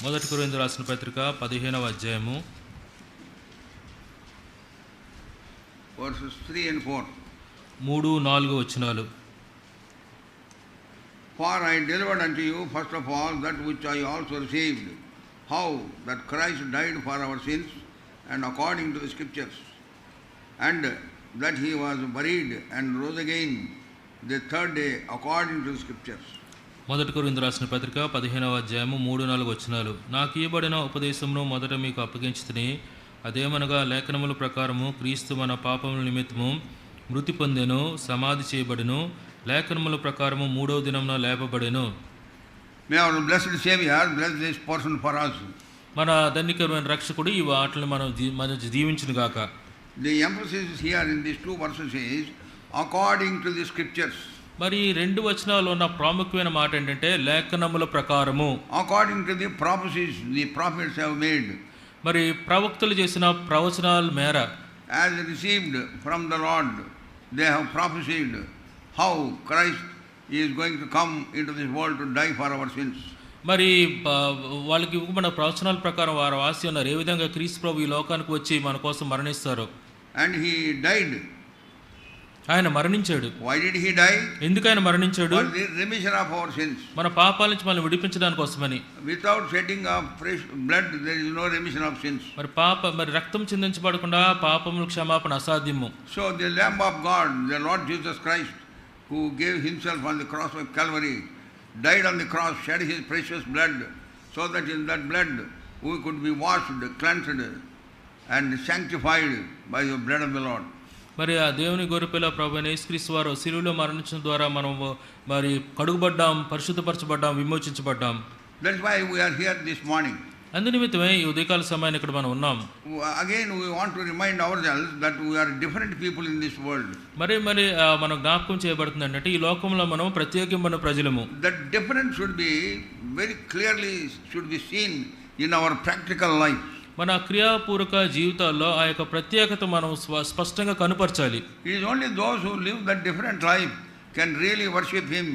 మొదటి కొరింథీయులకు రాసిన పత్రిక 15వ అధ్యాయము verses 3 and 4. 3-4 వచనాలు. For I delivered unto you first of all that which I also received, how that Christ died for our sins, and according to the Scriptures, and that he was buried and rose again the third day according to the Scriptures. మొదటి కొరింథీయులకు రాసిన పత్రిక 15వ అధ్యాయము 3-4 వచనాలు. నాకు ఇవ్వబడిన ఉపదేశమును మొదట మీకు అప్పగించితిని, అదేమనగా లేఖనముల ప్రకారము క్రీస్తు మన పాపముల నిమిత్తము మృతి పొందెను, సమాధి చేయబడెను, లేఖనముల ప్రకారము 3వ దినమున లేపబడెను. May our blessed Savior bless this portion for us. మన ధన్యకరమైన రక్షకుడు ఈ వాటిని మన దీవించును గాక. The emphasis here in these two verses is according to the Scriptures. మరి 2 వచనాల్లో ఉన్న ప్రాముఖ్యమైన మాట ఏంటంటే లేఖనముల ప్రకారము. According to the prophecies the prophets have made. మరి ప్రవక్తలు చేసిన ప్రవచనాల మేర As received from the Lord, they have prophesied how Christ is going to come into this world to die for our sins. మరి వాళ్ళకి మన ప్రవచనాల ప్రకారం వారు ఆశ ఉన్నారు ఏ విధంగా క్రీస్తు ప్రభు ఈ లోకానికి వచ్చి మన కోసం మరణిస్తారు. And he died. ఆయన మరణించాడు. Why did he die? ఎందుకు ఆయన మరణించాడు? For the remission of our sins. మన పాపాల నుంచి మనల్ని విడిపించడానికి కోసమని. Without shedding of fresh blood there is no remission of sins. మరి రక్తం చిందించబడకుండా పాపముల క్షమాపణ అసాధ్యము. So the Lamb of God, the Lord Jesus Christ, who gave himself on the cross of Calvary, died on the cross, shed his precious blood, so that in that blood we could be washed, cleansed and sanctified by the blood of the Lord. మరి ఆ దేవుని గొర్రెపిల్ల ప్రభువైన యేసుక్రీస్తు వారు శిలువలో మరణించడం ద్వారా మనం మరి కడుగుబడ్డాం, పరిశుద్ధపరచబడ్డాం, విమోచించబడ్డాం. That's why we are here this morning. అందునిమిత్తమే ఈ ఉదయకాల సమయాన్ని ఇక్కడ మనం ఉన్నాం. Again we want to remind ourselves that we are different people in this world. మరి మనం జ్ఞాపకం చేయబడుతుంది అంటే ఈ లోకంలో మనం ప్రత్యేకమైన ప్రజలము. That difference should be very clearly seen in our practical life. మన క్రియాపూర్వక జీవితాల్లో ఆ యొక్క ప్రత్యేకత మనం స్పష్టంగా కనుపరచాలి. It is only those who live that different life can really worship him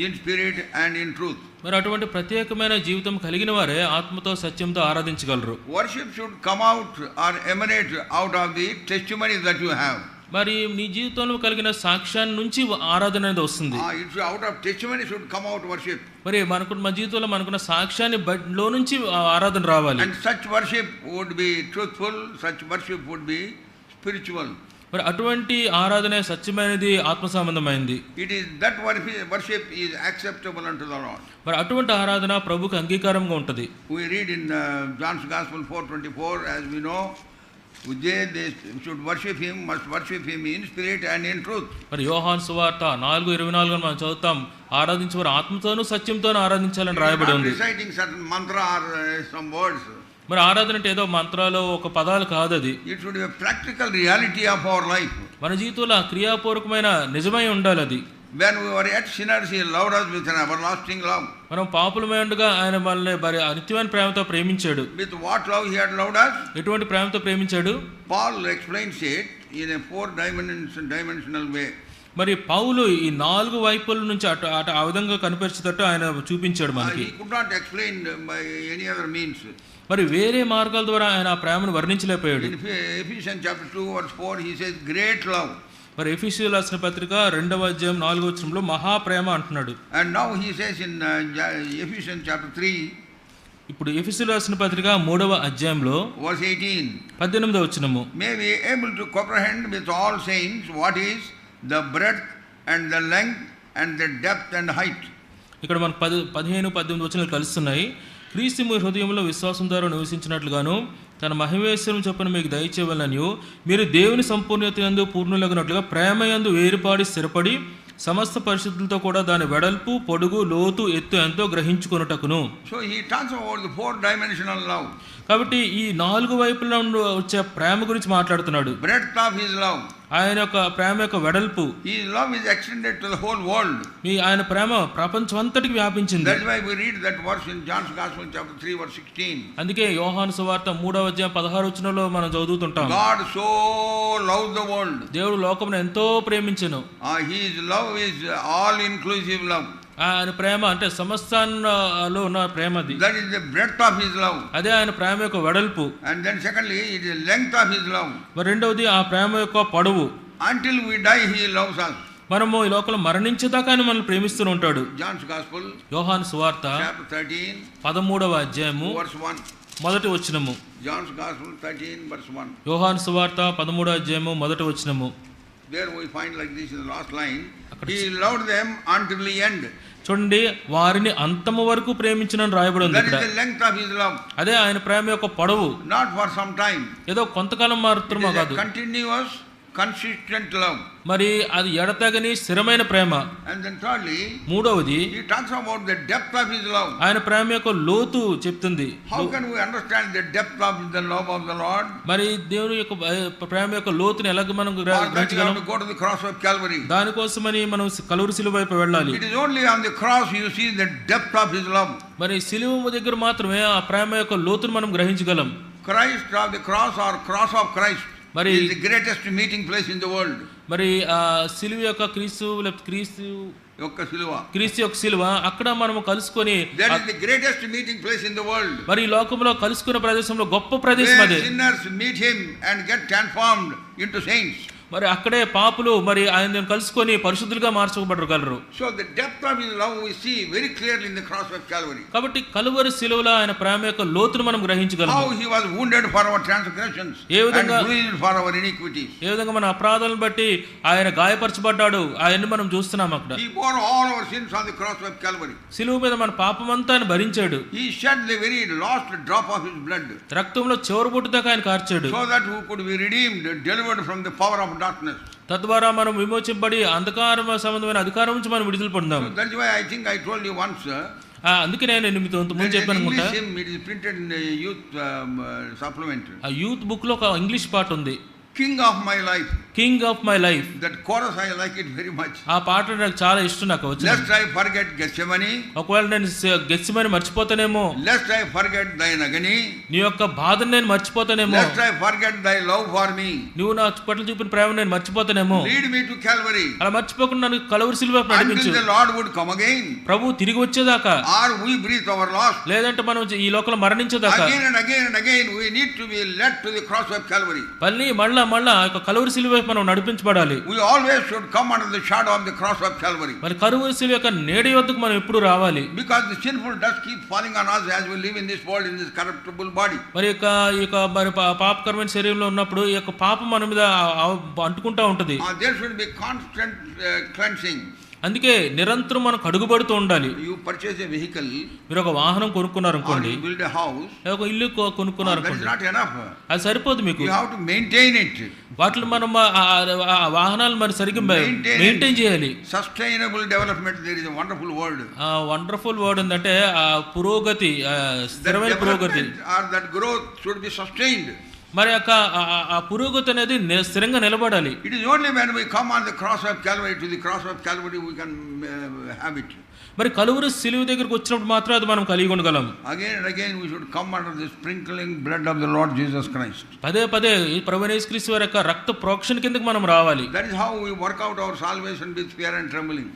in spirit and in truth. మరి అటువంటి ప్రత్యేకమైన జీవితం కలిగిన వారే ఆత్మతో సత్యంతో ఆరాధించగలరు. Worship should come out or emanate out of the testimony that you have. మరి నీ జీవితంలో కలిగిన సాక్ష్యాన్ని నుంచి ఆరాధన అనేది వస్తుంది. It should out of testimony should come out worship. మరి మన జీవితంలో మనకున్న సాక్ష్యాన్ని లో నుంచి ఆరాధన రావాలి. And such worship would be truthful, such worship would be spiritual. మరి అటువంటి ఆరాధన సత్యమైనది, ఆత్మ సంబంధమైనది. It is that worship is acceptable unto the Lord. మరి అటువంటి ఆరాధన ప్రభువుకు అంగీకారంగా ఉంటది. We read in John's Gospel 4:24, as we know, they should worship him, must worship him in spirit and in truth. మరి యోహాను సువార్త 4:24 మనం చదువుతాం, ఆరాధించేవారు ఆత్మతోను సత్యంతోను ఆరాధించాలని రాయబడి ఉంది. Reciting certain mantra or some words. మరి ఆరాధన అంటే ఏదో మంత్రాలు ఒక పదాలు కాదు అది. It should be a practical reality of our life. మన జీవితంలో క్రియాపూర్వకమైన నిజమై ఉండాలి అది. When we were yet sinners, he loved us with an everlasting love. మనం పాపులమై ఉండగా ఆయన మనల్ని నిత్యమైన ప్రేమతో ప్రేమించాడు. With what love he had loved us? ఎటువంటి ప్రేమతో ప్రేమించాడు? Paul explains it in a 4-dimensional way. మరి పౌలు ఈ 4 వైపుల నుంచి అటు ఆ విధంగా కనిపించేటట్టు ఆయన చూపించాడు మనకి. He could not explain by any other means. మరి వేరే మార్గాల ద్వారా ఆయన ఆ ప్రేమను వర్ణించలేకపోయాడు. In Ephesians chapter 2 verse 4 he says great love. మరి ఎఫెసీయులకు రాసిన పత్రిక 2వ అధ్యాయం 4వ వచనంలో మహా ప్రేమ అంటున్నాడు. And now he says in Ephesians chapter 3, ఇప్పుడు ఎఫెసీయులకు రాసిన పత్రిక 3వ అధ్యాయంలో verse 18, 18వ వచనము, may we able to comprehend with all saints what is the breadth and the length and the depth and height. ఇక్కడ మనకు 15-18 వచనాలు కలుస్తున్నాయి. క్రీస్తు మీ హృదయంలో విశ్వాసం ద్వారా నివసించినట్లుగాను తన మహిమేశ్వరం చొప్పున మీకు దయచేయవలననియు మీరు దేవుని సంపూర్ణత యందు పూర్ణులగునట్లుగా ప్రేమ యందు వేరుపాడి స్థిరపడి సమస్త పరిశుద్ధులతో కూడా దాని వెడల్పు, పొడుగు, లోతు, ఎత్తు ఎంతో గ్రహించుకొనుటకును. So he talks about the 4-dimensional love. కాబట్టి ఈ 4 వైపుల నుండి వచ్చే ప్రేమ గురించి మాట్లాడుతున్నాడు. Breadth of his love. ఆయన యొక్క ప్రేమ యొక్క వెడల్పు. His love is extended to the whole world. ఆయన ప్రేమ ప్రపంచం అంతటికి వ్యాపించింది. That's why we read that verse in John's Gospel chapter 3 verse 16. అందుకే యోహాను సువార్త 3వ అధ్యాయం 16వ వచనంలో మనం చదువుతుంటాం. God so loved the world. దేవుడు లోకమును ఎంతో ప్రేమించెను. His love is all inclusive love. ఆయన ప్రేమ అంటే సమస్తాలో ఉన్న ప్రేమ అది. That is the breadth of his love. అదే ఆయన ప్రేమ యొక్క వెడల్పు. And then secondly, it is the length of his love. మరి రెండవది ఆ ప్రేమ యొక్క పొడవు. Until we die, he loves us. మనము ఈ లోకంలో మరణించేదాకా ఆయన మనల్ని ప్రేమిస్తూ ఉంటాడు. John's Gospel, యోహాను సువార్త chapter 13, 13వ అధ్యాయము verse 1. మొదటి వచనము. John's Gospel 13, verse 1. యోహాను సువార్త 13వ అధ్యాయము మొదటి వచనము. There we find like this in the last line, he loved them until the end. చూడండి, వారిని అంతము వరకు ప్రేమించినని రాయబడి ఉంది That is ఇక్కడ. the length of his love. అదే ఆయన ప్రేమ యొక్క పొడవు. Not for some time. ఏదో కొంతకాలం మాత్రమే It is కాదు. a continuous, consistent love. మరి అది ఎడతెగని స్థిరమైన ప్రేమ. And then thirdly, మూడవది he talks about the depth of his love. ఆయన ప్రేమ యొక్క లోతు చెప్తుంది. How can we understand the depth of the love of the Lord? మరి దేవుని యొక్క ప్రేమ యొక్క లోతుని ఎలాగ మనం Or that you have గ్రహించగలం? to go to the cross of Calvary. దానికోసమని మనం కలువరి సిలువ వైపు వెళ్ళాలి. It is only on the cross you see the depth of his love. మరి సిలువ దగ్గర మాత్రమే ఆ ప్రేమ యొక్క లోతును మనం గ్రహించగలం. Christ of the cross or cross of Christ మరి is the greatest meeting place in the world. మరి ఆ సిలువ యొక్క క్రీస్తు యొక్క సిలువ. క్రీస్తు యొక్క సిలువ అక్కడ మనము కలుసుకొని, That is the greatest meeting place in the world. మరి ఈ లోకంలో కలుసుకునే ప్రదేశంలో గొప్ప ప్రదేశం Where అదే. sinners meet him and get transformed into saints. మరి అక్కడే పాపులు మరి ఆయన కలుసుకొని పరిశుద్ధులుగా మార్చబడగలరు. So the depth of his love we see very clearly in the cross of Calvary. కాబట్టి కలువరి సిలువలో ఆయన ప్రేమ యొక్క లోతును మనం గ్రహించగలము. How he was wounded for our transgressions and bruised for our iniquities. ఏ విధంగా మన అపరాధాలను బట్టి ఆయన గాయపరచబడ్డాడు, ఆయన్ని మనం చూస్తున్నాం అక్కడ. He bore all our sins on the cross of Calvary. సిలువ మీద మన పాపమంతా ఆయన భరించాడు. He shed the very last drop of his blood రక్తంలో చివరి బొట్టు దాకా ఆయన కార్చాడు. so that we could be redeemed, delivered from the power of darkness. తద్వారా మనం విమోచింపబడి అంధకార సంబంధమైన అధికారం నుంచి మనం విడుదల పొందాం. So that's why I think I told you once. అందుకే నేను మీతో ముందు చెప్పాను అనుకుంటా. It is printed in the youth supplement. ఆ యూత్ బుక్ లో ఒక ఇంగ్లీష్ పాట ఉంది, King of my life. King of my life. That chorus I like it very much. ఆ పాట నాకు చాలా ఇష్టం. నాకు వచ్చింది. Lest I forget Gethsemane. ఒకవేళ నేను గెత్సెమని మర్చిపోతానేమో, Lest I forget thine agony. నీ యొక్క బాధను నేను మర్చిపోతానేమో, Lest I forget thy love for me. నువ్వు నా పట్ల చూపిన ప్రేమ నేను మర్చిపోతానేమో. Lead me to Calvary. అలా మర్చిపోకుండా నన్ను కలువరి సిలువ వైపు నడిపించు. Until the Lord would come again. ప్రభు తిరిగి వచ్చేదాకా, Or we breathe our loss. లేదంటే మనం ఈ లోకంలో మరణించేదాకా Again and again and again we need to be led to the cross of Calvary. మళ్ళా ఆ యొక్క కలువరి సిలువ వైపు మనం నడిపించబడాలి. We always should come under the shadow of the cross of Calvary. మరి కలువరి సిలువ యొక్క నీడ యొద్దకు మనం ఎప్పుడు రావాలి. Because the sinful dust keeps falling on us as we live in this world in this corruptible body. మరి ఈ యొక్క మరి పాపకరమైన శరీరంలో ఉన్నప్పుడు ఈ యొక్క పాపం మన మీద అంటుకుంటా ఉంటది. There should be constant cleansing. అందుకే నిరంతరం మనం కడుగుబడుతూ ఉండాలి. You purchase a vehicle, మీరు ఒక వాహనం కొనుక్కున్నారు అనుకోండి, build a house, ఒక ఇల్లు కొనుక్కున్నారు that is అనుకోండి, not enough. అది సరిపోదు మీకు. You have to maintain it. వాటిని మనం ఆ వాహనాలు మరి సరిగ్గా మెయింటైన్ చేయాలి. Sustainable development, there is a wonderful word. Wonderful word ఏంటంటే ఆ పురోగతి, స్థిరమైన పురోగతి. Or that growth should be sustained. మరి ఆ పురోగతి అనేది స్థిరంగా నిలబడాలి. It is only when we come on the cross of Calvary, to the cross of Calvary, we can have it. మరి కలువరి సిలువ దగ్గరకు వచ్చినప్పుడు మాత్రం అది మనం కలిగి ఉండగలం. Again and again we should come under the sprinkling blood of the Lord Jesus Christ. పదే ప్రభువైన యేసుక్రీస్తు వారి యొక్క రక్త ప్రోక్షణ కిందకి మనం రావాలి. That is how we work out our salvation with fear and trembling.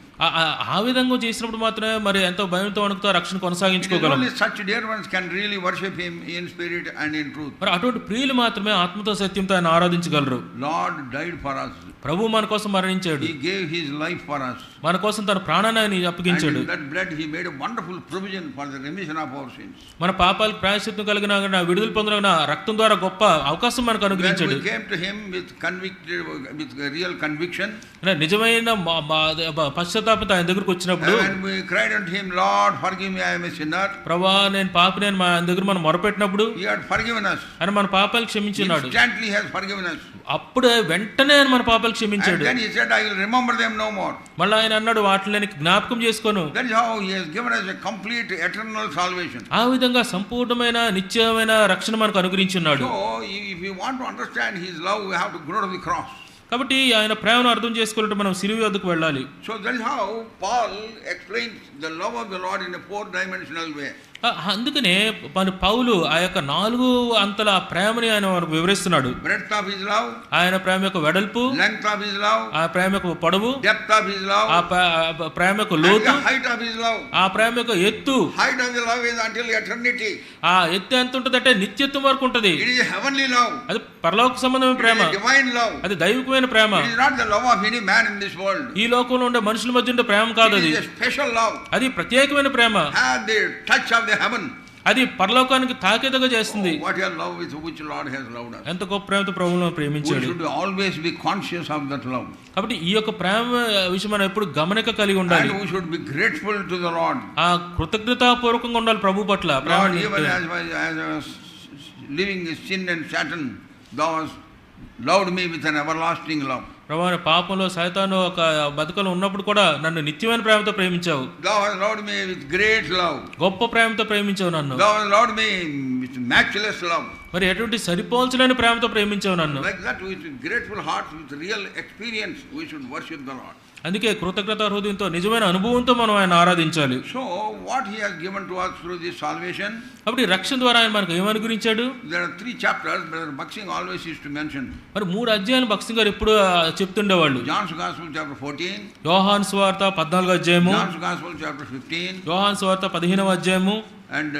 ఆ విధంగా చేసినప్పుడు మాత్రమే మరి ఎంతో భయంతో వణుకుతో రక్షణ కొనసాగించుకోగలం. Only such dear ones can really worship him in spirit and in truth. మరి అటువంటి ప్రియులు మాత్రమే ఆత్మతో సత్యంతో ఆయన ఆరాధించగలరు. Lord died for us. ప్రభు మన కోసం మరణించాడు. He gave his life for us. మన కోసం తన ప్రాణాన్ని ఆయన అప్పగించాడు. And in that blood he made a wonderful provision for the remission of our sins. మన పాపాలకు ప్రాయశ్చిత్తం కలిగిన విడుదల పొందిన రక్తం ద్వారా గొప్ప అవకాశం మనకు అనుగ్రహించాడు. We came to him with real conviction. నిజమైన పశ్చాత్తాపంతో ఆయన దగ్గరకు వచ్చినప్పుడు, and we cried unto him, Lord forgive me, I am a sinner. ప్రభువా నేను పాపిని అని ఆయన దగ్గర మనం మొరపెట్టినప్పుడు he had forgiven us. ఆయన మన పాపాలు క్షమించినాడు. Instantly he has forgiven us. అప్పుడే వెంటనే ఆయన మన పాపాలు క్షమించాడు. And then he said, I will remember them no more. మళ్ళీ ఆయన అన్నాడు, వాటిని నేను జ్ఞాపకం చేసుకోను. That is how he has given us a complete eternal salvation. ఆ విధంగా సంపూర్ణమైన నిత్యమైన రక్షణ మనకు అనుగ్రహించున్నాడు. So if we want to understand his love, we have to go to the cross. కాబట్టి ఆయన ప్రేమను అర్థం చేసుకోవాలంటే మనం సిలువ వద్దకు వెళ్ళాలి. So that is how Paul explains the love of the Lord in a four-dimensional way. అందుకనే మన పౌలు ఆ యొక్క 4 అంతల ప్రేమని ఆయన మనకు వివరిస్తున్నాడు. breadth of his love, ఆయన ప్రేమ యొక్క వెడల్పు, length of his love, ఆ ప్రేమ యొక్క పొడవు, depth of his love, ఆ ప్రేమ యొక్క and లోతు, the height of his love. ఆ ప్రేమ యొక్క ఎత్తు. Height of the love is until eternity. ఆ ఎత్తు ఎంత ఉంటదంటే నిత్యత్వం వరకు ఉంటది. It is a heavenly love. అది పరలోక సంబంధమైన ప్రేమ, It is a divine love. అది దైవికమైన ప్రేమ. It is not the love of any man in this world. ఈ లోకంలో ఉండే మనుషుల మధ్య ఉండే ప్రేమ కాదు. It అది is a special love. అది ప్రత్యేకమైన ప్రేమ. Have the touch of the heaven. అది పరలోకానికి తాకేదగా చేస్తుంది. Oh, what a love with which Lord has loved us. ఎంత గొప్ప ప్రేమతో ప్రభువును We ప్రేమించాడు. should always be conscious of that love. కాబట్టి ఈ యొక్క ప్రేమ విషయం మనం ఎప్పుడు గమనిక కలిగి ఉండాలి. And we should be grateful to the Lord. ఆ కృతజ్ఞతాపూర్వకంగా ఉండాలి ప్రభు పట్ల. Lord, even as I was living in sin and Satan, thou hast loved me with an everlasting love. ప్రభువా పాపంలో సైతాను ఒక బతుకలో ఉన్నప్పుడు కూడా నన్ను నిత్యమైన ప్రేమతో ప్రేమించావు. Thou hast loved me with great love. గొప్ప ప్రేమతో ప్రేమించావు నన్ను. Thou hast loved me with matchless love. మరి ఎటువంటి సరిపోల్చలేని ప్రేమతో ప్రేమించావు నన్ను. Like that, with grateful hearts, with real experience, we should worship the Lord. అందుకే కృతజ్ఞతా హృదయంతో నిజమైన అనుభవంతో మనం ఆయన ఆరాధించాలి. So what he has given to us through this salvation, కాబట్టి రక్షణ ద్వారా ఆయన మనకు ఏమనుగురించాడు? there are 3 chapters. Brother Baksing always used to mention. మరి 3 అధ్యాయాలు భక్సింగ్ గారు ఎప్పుడు చెప్తుండేవాళ్ళు. John's Gospel chapter 14, యోహాను సువార్త 14వ అధ్యాయము, John's Gospel chapter 15, యోహాను సువార్త 15వ అధ్యాయము, and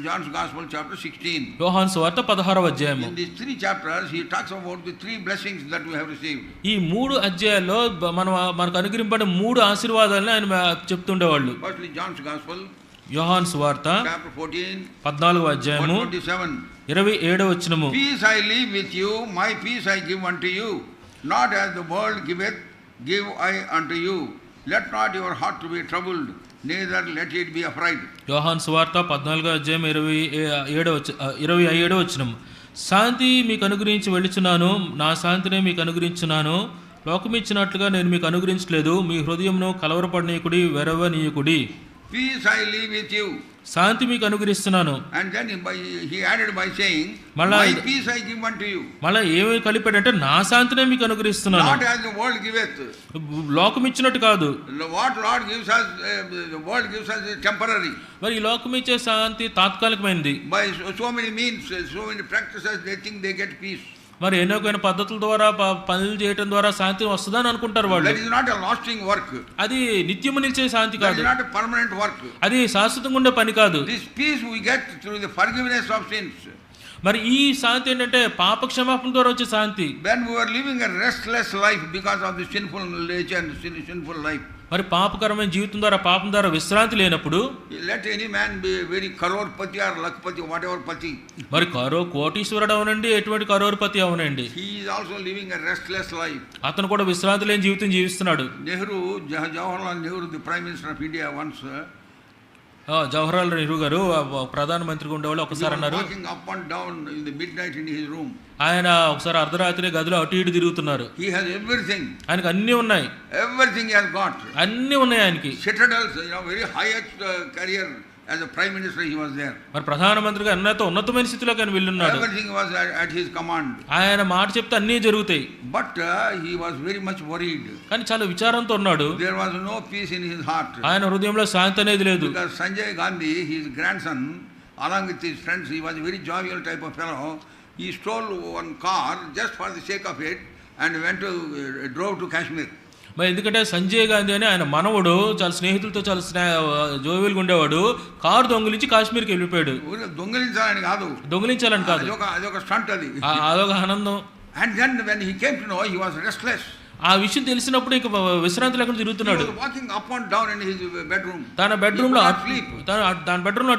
John's Gospel chapter 16. యోహాను సువార్త 16వ అధ్యాయము. In these 3 chapters he talks about the 3 blessings that we have received. ఈ 3 అధ్యాయాల్లో మనకు అనుగ్రహింపబడిన 3 ఆశీర్వాదాలను ఆయన చెప్తుండేవాళ్ళు. Firstly, John's Gospel యోహాను సువార్త chapter 14, 14వ అధ్యాయము 27. 27వ వచనము. Peace I leave with you, my peace I give unto you. Not as the world giveth, give I unto you. Let not your heart be troubled, neither let it be afraid. యోహాను సువార్త 14వ అధ్యాయం 25వ వచనము. శాంతి మీకు అనుగ్రహించి వెళ్ళుచున్నాను, నా శాంతినే మీకు అనుగ్రహించున్నాను. లోకమిచ్చినట్లుగా నేను మీకు అనుగ్రహించలేదు. మీ హృదయంను కలవరపడనీయకుడి, వెరవనీయకుడి. Peace I leave with you. శాంతి మీకు అనుగ్రహిస్తున్నాను. And then he added by saying, మళ్ళా my peace I give unto you. మళ్ళీ ఏమి కలిపాడంటే నా శాంతినే మీకు అనుగ్రహిస్తున్నాను. Not as the world giveth. లోకం ఇచ్చినట్టు కాదు. What Lord gives us, the world gives us is temporary. మరి ఈ లోకం ఇచ్చే శాంతి తాత్కాలికమైనది. By so many means, so many practices, they think they get peace. మరి ఎన్నో పద్ధతుల ద్వారా పనులు చేయడం ద్వారా శాంతి వస్తుందని అనుకుంటారు వాళ్ళు. That is not a lasting work. అది నిత్యము నిలిచే శాంతి That కాదు. is not a permanent work. అది శాశ్వతంగా ఉండే పని కాదు. This peace we get through the forgiveness of sins. మరి ఈ శాంతి ఏంటంటే పాప క్షమాపణ ద్వారా వచ్చే శాంతి. When we were living a restless life because of the sinful nature and sinful life. మరి పాపకరమైన జీవితం ద్వారా పాపం ద్వారా విశ్రాంతి లేనప్పుడు, let any man be very crorepati or lakpati, whatever pati. మరి కోటీశ్వరుడు అవునండి, ఎటువంటి కరోర్పతి అవునండి, he is also living a restless life. అతను కూడా విశ్రాంతి లేని జీవితం జీవిస్తున్నాడు. Jawaharlal Nehru, the Prime Minister of India, once Jawaharlal Nehru గారు ప్రధానమంత్రిగా ఉండేవాళ్ళు ఒకసారి అన్నారు, walking up and down in the midnight in his room. ఆయన ఒకసారి అర్ధరాత్రి గదిలో అటు ఇటు తిరుగుతున్నారు. He has everything. ఆయనకు అన్ని ఉన్నాయి. Everything he has got. అన్ని ఉన్నాయి ఆయనకి. Citadels, very highest career. As a prime minister he was there. మరి ప్రధానమంత్రిగా ఉన్నతమైన స్థితిలోకి ఆయన వెళ్ళున్నాడు. Everything was at his command. ఆయన మాట చెప్తే అన్నీ జరుగుతాయి. But he was very much worried. కానీ చాలా విచారంతో ఉన్నాడు. There was no peace in his heart. ఆయన హృదయంలో శాంతి అనేది లేదు. Because Sanjay Gandhi, his grandson, along with his friends, he was a very jovial type of fellow. He stole one car just for the sake of it and drove to Kashmir. మరి ఎందుకంటే సంజయ్ గాంధీ అని ఆయన మనవడు చాలా స్నేహితులతో చాలా జోవియల్గా ఉండేవాడు. కారు దొంగిలించి కాశ్మీర్కి వెళ్ళిపోయాడు. దొంగిలించాలని కాదు, అదొక ఆనందం. And then when he came to know, he was restless. ఆ విషయం తెలిసినప్పుడు ఇక విశ్రాంతి లేకుండా తిరుగుతున్నాడు. Walking up and down in his bedroom. తన బెడ్రూమ్ లో అటు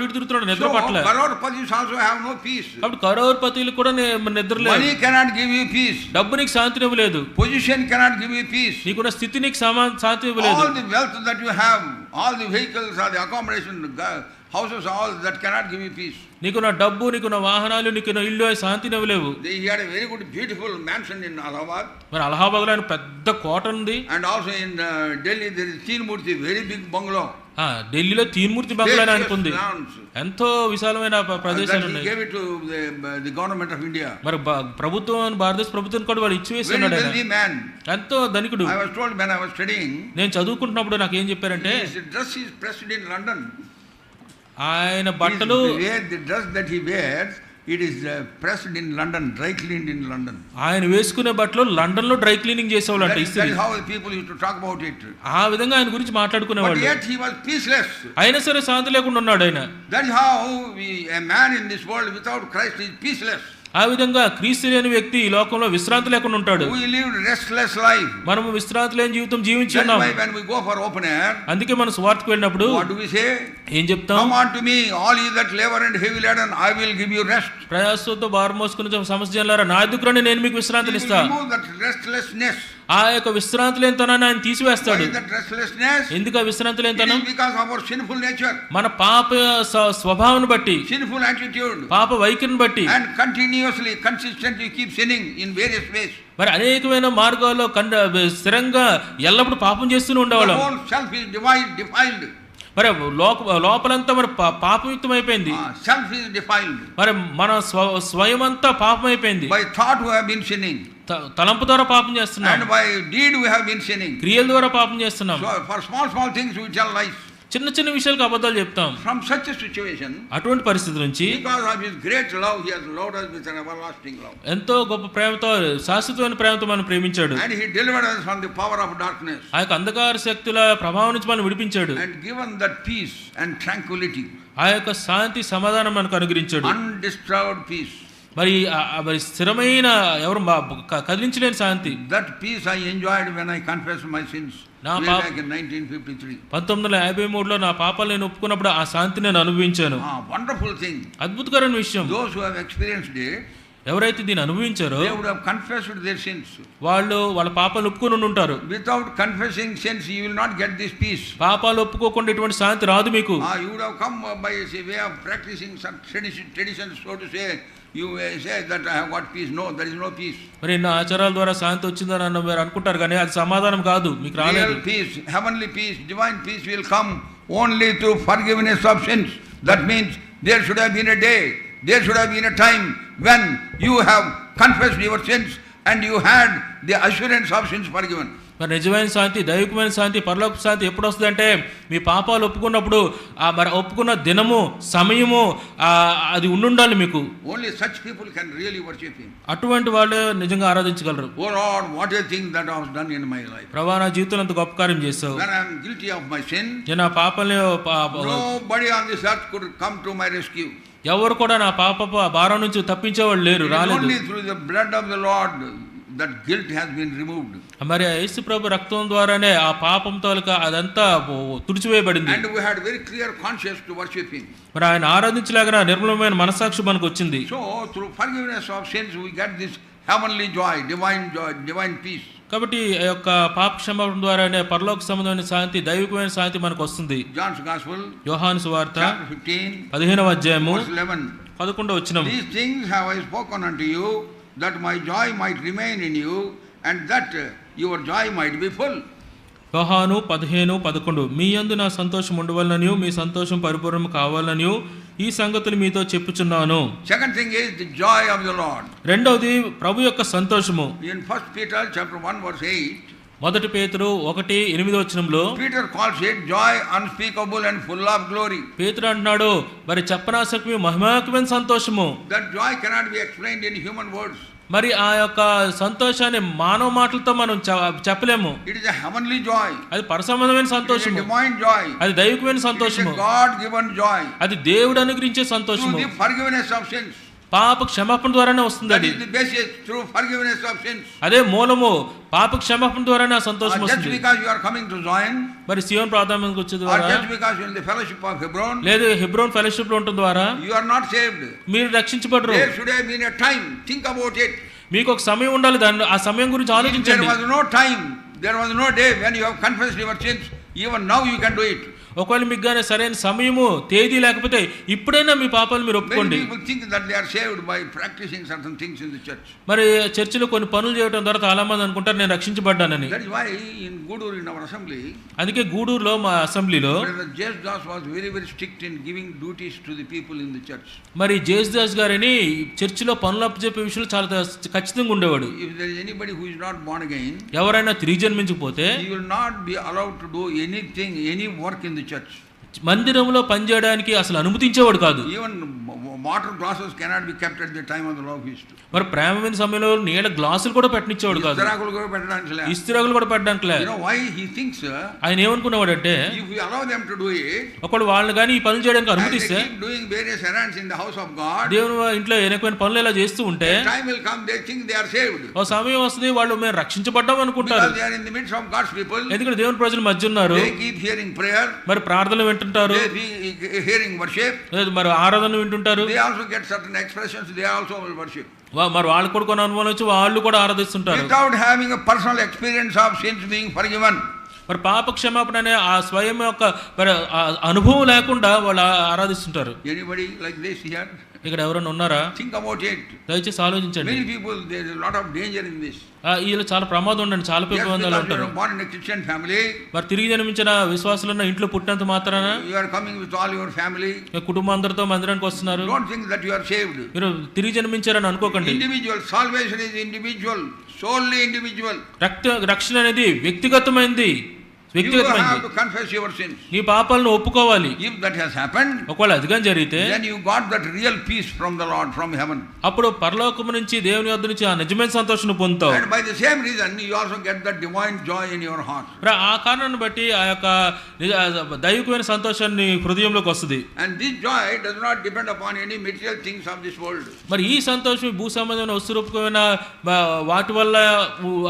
ఇటు తిరుగుతున్నాడు, నిద్ర పట్టలే. Crorepati's also have no peace. కాబట్టి కరోర్పతిలకు కూడా నిద్ర లేదు. Money cannot give you peace. డబ్బు నీకు శాంతిని ఇవ్వలేదు. Position cannot give you peace. నీకున్న స్థితి నీకు శాంతి ఇవ్వలేదు. All the wealth that you have, all the vehicles or the accommodation, houses, all that cannot give you peace. నీకున్న డబ్బు, నీకున్న వాహనాలు, నీకున్న ఇల్లు శాంతిని ఇవ్వలేవు. He had a very good beautiful mansion in Allahabad. మరి అలహాబాద్ లో పెద్ద కోట ఉంది. And also in Delhi there is Teenmurti, very big bungalow. ఢిల్లీలో తీన్మూర్తి బంగ్లా అనుకుంది. ఎంతో విశాలమైన ప్రదేశాలు ఉన్నాయి. He gave it to the government of India. మరి ప్రభుత్వం, భారతదేశ ప్రభుత్వం కూడా వాళ్ళు ఇచ్చివేస్తున్నాడు. ఎంతో ధనికుడు. I was told when I was studying. నేను చదువుకుంటున్నప్పుడు నాకు ఏం చెప్పారంటే, his dress is pressed in London. ఆయన బట్టలు The dress that he wears, it is pressed in London, dry cleaned in London. ఆయన వేసుకునే బట్టలు లండన్ లో డ్రై క్లీనింగ్ చేసేవాళ్ళు అంటే That is how the people used to talk about it. ఆ విధంగా ఆయన గురించి But మాట్లాడుకునేవాళ్ళు. yet he was peaceless. అయినా సరే శాంతి లేకుండా ఉన్నాడు ఆయన. That is how a man in this world without Christ is peaceless. ఆ విధంగా క్రీస్తు లేని వ్యక్తి ఈ లోకంలో విశ్రాంతి లేకుండా ఉంటాడు. We lived restless life. మనము విశ్రాంతి లేని జీవితం జీవించి That's ఉన్నాం. why when we go for open air, అందుకే మనం స్వార్థకు వెళ్ళినప్పుడు what do we say? ఏం చెప్తాం? Come unto me, all ye that labor and heavy laden, I will give you rest. ప్రయాసంతో భారం మోసుకుని సమస్య జనులారా నా దగ్గర రండి, నేను మీకు విశ్రాంతిని He ఇస్తా. will remove that restlessness. ఆ యొక్క విశ్రాంతి లేనితనాన్ని ఆయన తీసివేస్తాడు. Why that restlessness? ఎందుకు ఆ విశ్రాంతి It లేనితనం? is because of our sinful nature, మన పాప స్వభావాన్ని బట్టి, sinful attitude, పాప వైఖరిని బట్టి, and continuously, consistently keep sinning in various ways. మరి అనేకమైన మార్గాల్లో స్థిరంగా ఎల్లప్పుడూ పాపం చేస్తూనే The ఉండేవాళ్ళం. whole self is defiled. మరి లోపలంతా మరి పాపయుక్తం అయిపోయింది. Self is defiled. మరి మన స్వయం అంతా పాపం అయిపోయింది. By thought we have been sinning, తలంపు ద్వారా పాపం చేస్తున్నాం, and by deed we have been sinning. క్రియల ద్వారా పాపం చేస్తున్నాం. So for small things we tell lies. చిన్న చిన్న విషయాలకు అబద్ధాలు చెప్తాం. From such a situation, అటువంటి పరిస్థితి నుంచి because of his great love, he has loved us with an everlasting love. ఎంతో గొప్ప ప్రేమతో, శాశ్వతమైన ప్రేమతో మనం ప్రేమించాడు. And he delivered us from the power of darkness. ఆ యొక్క అంధకార శక్తుల ప్రభావం నుంచి మనం విడిపించాడు. And given that peace and tranquility. ఆ యొక్క శాంతి సమాధానం మనకు అనుగ్రహించాడు. Undisturbed peace. మరి స్థిరమైన ఎవరు కదిలించలేని శాంతి. That peace I enjoyed when I confessed my sins. Way back in 1953. 1953లో నా పాపాలు నేను ఒప్పుకున్నప్పుడు ఆ శాంతి నేను అనుభవించాను. Wonderful thing. అద్భుతకరమైన విషయం. Those who have experienced it, ఎవరైతే దీన్ని అనుభవించారో they would have confessed their sins. వాళ్ళు వాళ్ళ పాపాలు ఒప్పుకొని ఉంటారు. Without confessing sins, you will not get this peace. పాపాలు ఒప్పుకోకుండా ఇటువంటి శాంతి రాదు మీకు. You would have come by a way of practicing some traditions, so to say. You say that I have got peace. No, there is no peace. మరి ఎన్నో ఆచారాల ద్వారా శాంతి వచ్చిందని మీరు అనుకుంటారు, కానీ అది సమాధానం కాదు, మీకు రాలేదు. Real peace, heavenly peace, divine peace will come only through forgiveness of sins. That means there should have been a day, there should have been a time when you have confessed your sins and you had the assurance of sins forgiven. మరి నిజమైన శాంతి, దైవికమైన శాంతి, పరలోక శాంతి ఎప్పుడు వస్తుందంటే మీ పాపాలు ఒప్పుకున్నప్పుడు, మరి ఒప్పుకున్న దినము, సమయము అది ఉండాలి మీకు. Only such people can really worship him. అటువంటి వాళ్ళే నిజంగా ఆరాధించగలరు. Oh Lord, what a thing that I have done in my life. ప్రభువా, నా జీవితంలో అంత గొప్ప కార్యం చేశావు. When I am guilty of my sin, నేను నా పాపాలని nobody on this earth could come to my rescue. ఎవరు కూడా నా పాపపు భారం నుంచి తప్పించేవాళ్ళు లేరు, రాలేదు. Only through the blood of the Lord that guilt has been removed. మరి యేసు ప్రభు రక్తం ద్వారానే ఆ పాపం తాలూకా అదంతా తుడిచివేయబడింది. And we had very clear conscience to worship him. మరి ఆయన ఆరాధించలేక నిర్మలమైన మనసాక్షి మనకు వచ్చింది. So through forgiveness of sins we get this heavenly joy, divine peace. కాబట్టి ఆ యొక్క పాప క్షమాపణ ద్వారానే పరలోక సంబంధమైన శాంతి, దైవికమైన శాంతి మనకు వస్తుంది. John's Gospel, యోహాను సువార్త 15వ అధ్యాయము 11వ వచనం. These things have I spoken unto you, that my joy might remain in you, and that your joy might be full. యోహాను 15:11 మీ యందు నా సంతోషం ఉండవలననియు మీ సంతోషం పరిపూర్ణం కావాలనియు ఈ సంగతులు మీతో చెప్పుచున్నాను. Second thing is the joy of the Lord. రెండవది ప్రభు యొక్క సంతోషము. In 1 Peter chapter 1 verse 8, మొదటి పేతురు 1:8 Peter calls it joy unspeakable and full of glory. పేతురు అంటున్నాడు, మరి చెప్పనాశక్తి మహిమాకమైన సంతోషము. That joy cannot be explained in human words. మరి ఆ యొక్క సంతోషాన్ని మానవ మాటలతో మనం చెప్పలేము. It is a heavenly joy. అది పరసంబంధమైన సంతోషము, divine joy. అది దైవికమైన సంతోషము, God given joy. అది దేవుడు అనుగ్రహించే సంతోషము. Through the forgiveness of sins. పాప క్షమాపణ ద్వారానే వస్తుంది. అది That is the basis, through forgiveness of sins. అదే మూలము. పాప క్షమాపణ ద్వారానే ఆ సంతోషం Just వస్తుంది. because you are coming to Zion, మరి సియోన్ ప్రార్థనకు వచ్చే or ద్వారా, just because you are in the fellowship of Hebron, లేదు హెబ్రోన్ ఫెలోషిప్ లో ఉండడం ద్వారా you are not saved. మీరు రక్షించబడరు. There should have been a time. Think about it. మీకు ఒక సమయం ఉండాలి, దాన్ని ఆ సమయం గురించి ఆలోచించండి. There was no time, there was no day when you have confessed your sins. Even now you can do it. ఒకవేళ మీకు గానే సరైన సమయము, తేదీ లేకపోతే ఇప్పుడైనా మీ పాపాలు మీరు ఒప్పుకోండి. Many people think that they are saved by practicing certain things in the church. మరి చర్చిలో కొన్ని పనులు చేయడం ద్వారా చాలా మంది అనుకుంటారు నేను రక్షించబడ్డానని. That is why in Guduru, in our assembly, అందుకే గూడూరులో మా అసెంబ్లీలో J.S. Das was very strict in giving duties to the people in the church. మరి జేస్ దాస్ గారిని చర్చిలో పనులు అప్పచెప్పే విషయంలో చాలా ఖచ్చితంగా ఉండేవాడు. If there is anybody who is not born again, ఎవరైనా తిరిగి జన్మించకపోతే he will not be allowed to do anything, any work in the church. మందిరంలో పనిచేయడానికి అసలు అనుమతించేవాడు కాదు. Even water glasses cannot be kept at the time of the law feast. మరి ప్రేమమైన సమయంలో నీళ్ళ గ్లాసులు కూడా పెట్టనిచ్చేవాడు కాదు. ఇస్తరాకులు కూడా పెట్టడానికి లేదు. ఇస్త్రాకులు కూడా పెట్టడానికి లేదు. You know why he thinks? ఆయన ఏమనుకున్నావాడంటే, if we allow them to do it, ఒకవేళ వాళ్ళని కానీ ఈ పనులు చేయడానికి అనుమతిస్తే, keep doing various errands in the house of God, దేవుని ఇంట్లో అనేకమైన పనులు ఇలా చేస్తూ ఉంటే, time will come they think they are saved. ఓ సమయం వస్తుంది వాళ్ళు మేము రక్షించబడ్డాం అనుకుంటారు. Because they are in the midst of God's people. ఎందుకంటే దేవుని ప్రజల మధ్య ఉన్నారు. They keep hearing prayer. మరి ప్రార్థనలు వింటుంటారు. They hearing worship. మరి ఆరాధన వింటుంటారు. They also get certain expressions. They also will worship. మరి వాళ్ళు కూడా కొన్ని అనుభవం వచ్చి వాళ్ళు కూడా ఆరాధిస్తుంటారు. Without having a personal experience of sins being forgiven. మరి పాప క్షమాపణ అనే ఆ స్వయం యొక్క మరి అనుభవం లేకుండా వాళ్ళు ఆరాధిస్తుంటారు. Anybody like this here? ఇక్కడ ఎవరైనా ఉన్నారా? Think about it. దయచేసి ఆలోచించండి. Many people, there is a lot of danger in this. వీళ్ళు చాలా ప్రమాదం ఉండండి, చాలా Yes, ఇబ్బందులు because ఉంటారు. you are born in a Christian family. మరి తిరిగి జన్మించిన విశ్వాసులున్న ఇంట్లో పుట్టినంత మాత్రాన You are coming with all your family. కుటుంబం అందరితో మందిరానికి వస్తున్నారు. Don't think that you are saved. మీరు తిరిగి జన్మించారని అనుకోకండి. Individual salvation is individual, solely individual. రక్షణ అనేది వ్యక్తిగతమైనది. You have to confess your sins. నీ పాపాలను ఒప్పుకోవాలి. If that has happened, ఒకవేళ అదిగా జరిగితే, then you got that real peace from the Lord, from heaven. అప్పుడు పరలోకము నుంచి దేవుని యొద్ద నుంచి ఆ నిజమైన సంతోషాన్ని పొందుతావు. And by the same reason you also get that divine joy in your heart. ఆ కారణాన్ని బట్టి ఆ యొక్క దైవికమైన సంతోషాన్ని హృదయంలోకి వస్తుంది. And this joy does not depend upon any material things of this world. మరి ఈ సంతోషం భూ సంబంధమైన వస్తురూపమైన వాటి వల్ల